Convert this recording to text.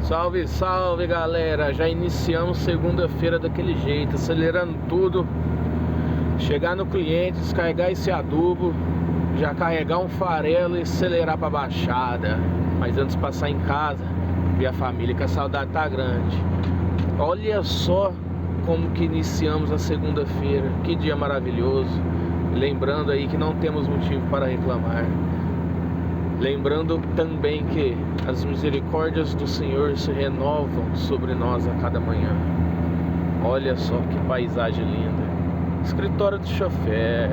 Salve, salve galera, já iniciamos segunda-feira daquele jeito, acelerando tudo. Chegar no cliente, descarregar esse adubo, já carregar um farelo e acelerar pra baixada. Mas antes de passar em casa, ver a família, que a saudade tá grande. Olha só como que iniciamos a segunda-feira, que dia maravilhoso. Lembrando aí que não temos motivo para reclamar. Lembrando também que as misericórdias do Senhor se renovam sobre nós a cada manhã. Olha só que paisagem linda. Escritório de chofer.